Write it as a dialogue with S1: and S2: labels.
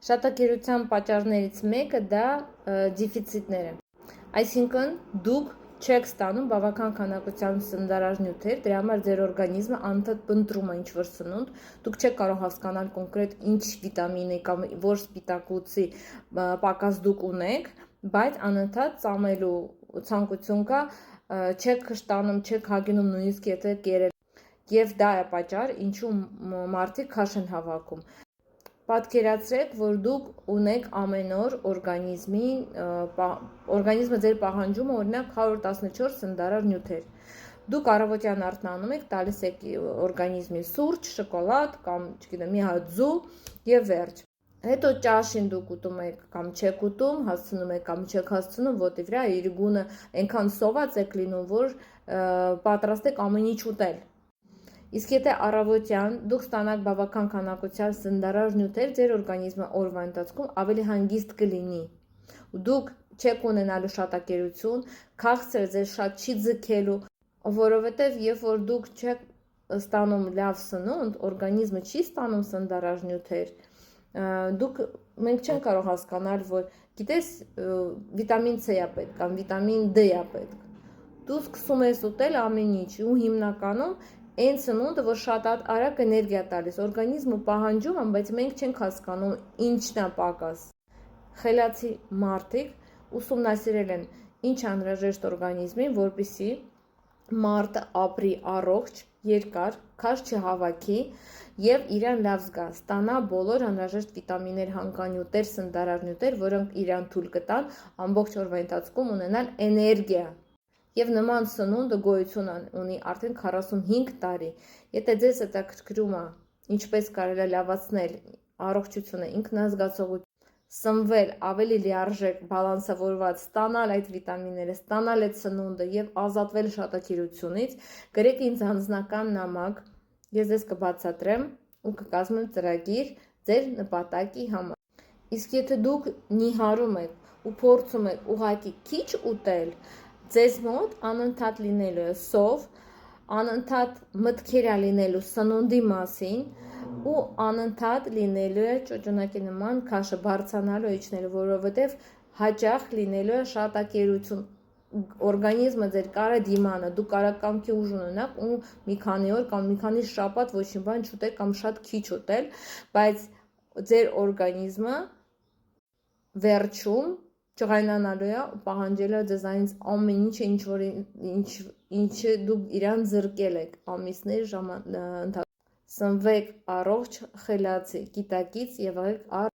S1: Շատակերության պատճառներից մեկը դա դեֆիցիտներ են։ Այսինքն դուք չեք ստանում բավական քանակությամբ սննդարար նյութեր, դրա համար ձեր օրգանիզմը անընդհատ փնտրում է ինչ-որ սնունդ, դուք չեք կարող հասկանալ կոնկրետ ինչ վիտամինի կամ որ սպիտակուցի պակաս դուք ունեք, բայց անընդհատ ծամելու ցանկություն կա, չեք խշտանում, չեք հագինում նույնիսկ եթե կերել, եւ դա է պատճառ, ինչու մարդիկ քաշ են հավաքում։ Պատկերացրեք, որ դուք ունեք ամեն օր օրգանիզմը ձեր պահանջում է օրինակ 114 սննդարար նյութեր։ Դուք առավոտյան արթնանում եք, տալիս եք օրգանիզմին սուրճ, շոկոլադ կամ, չգիտեմ, մի հատ ձու եւ վերջ։ Հետո ճաշին դուք ուտում եք կամ չեք ուտում, հասցնում եք կամ չեք հասցնում, ոտի վրա իր գունը այնքան սոված եք լինում, որ պատրաստ եք ամեն ինչ ուտել։ Իսկ եթե առավոտյան դուք ստանաք բավական քանակությամբ սննդարար նյութեր, ձեր օրգանիզմը օրվա ընթացքում ավելի հանգիստ կլինի։ Դուք չեք ունենալու շատակերություն, քաղցր ձեզ շատ չի ձգելու, որովհետև երբ որ դուք չեք ստանում լավ սնունդ, օրգանիզմը չի ստանում սննդարար նյութեր, մենք չենք կարող հասկանալ, որ գիտես, վիտամին C է պետք կամ վիտամին D է պետք։ Դու սկսում ես ուտել ամեն ինչ ու հիմնականում այն սնունդը, որ շատ արագ էներգիա տալիս, օրգանիզմը պահանջում է, բայց մենք չենք հասկանում ինչն է պակաս։ Խելացի մարդիկ ուսումնասիրել են ինչ անհրաժեշտ օրգանիզմին, որպեսզի մարդը ապրի առողջ, երկար, քաշ չհավաքի եւ իրան լավ զգա, ստանա բոլոր անհրաժեշտ վիտամիններ, հանքանյութեր, սննդարար նյութեր, որոնք իրան թույլ կտան ամբողջ օրվա ընթացքում ունենալ էներգիա։ Եվ նման սնունդը գոյություն ունի արդեն 45 տարի։ Եթե ձեզ հետաքրքրում է ինչպես կարելի է լավացնել առողջությունը, ինքնազգացողություն, սնվել ավելի լիարժեք, բալանսավորված, ստանալ այդ վիտամինները, ստանալ այդ սնունդը եւ ազատվել շատակերությունից, գրեք ինձ անձնական նամակ, ես ձեզ կբացատրեմ ու կկազմեմ ծրագիր ձեր նպատակի համար։ Իսկ եթե դուք նիհարում եք ու փորձում եք ուղղակի քիչ ուտել, ձեզ մոտ անընդհատ լինելու է սով, անընդհատ մտքեր է լինելու սնունդի մասին ու անընդհատ լինելու է ճոճոնակի նման քաշը բարձրանալու է իջնելու, որովհետև հաճախ լինելու է շատակերություն, օրգանիզմը ձեր կարա դիմանը, դու կարա կամքի ուժ ունենաք ու մի քանի օր կամ մի քանի շաբաթ ոչինչ բան չուտել կամ շատ քիչ ուտել, բայց ձեր օրգանիզմը վերջում ջղայնանալու է ու պահանջելու է ձեզանից ամեն ինչը դուք իրան զրկել եք ամիսներ ընթացքում։ Սնվեք առողջ, խելացի, գիտակից եւ եղեք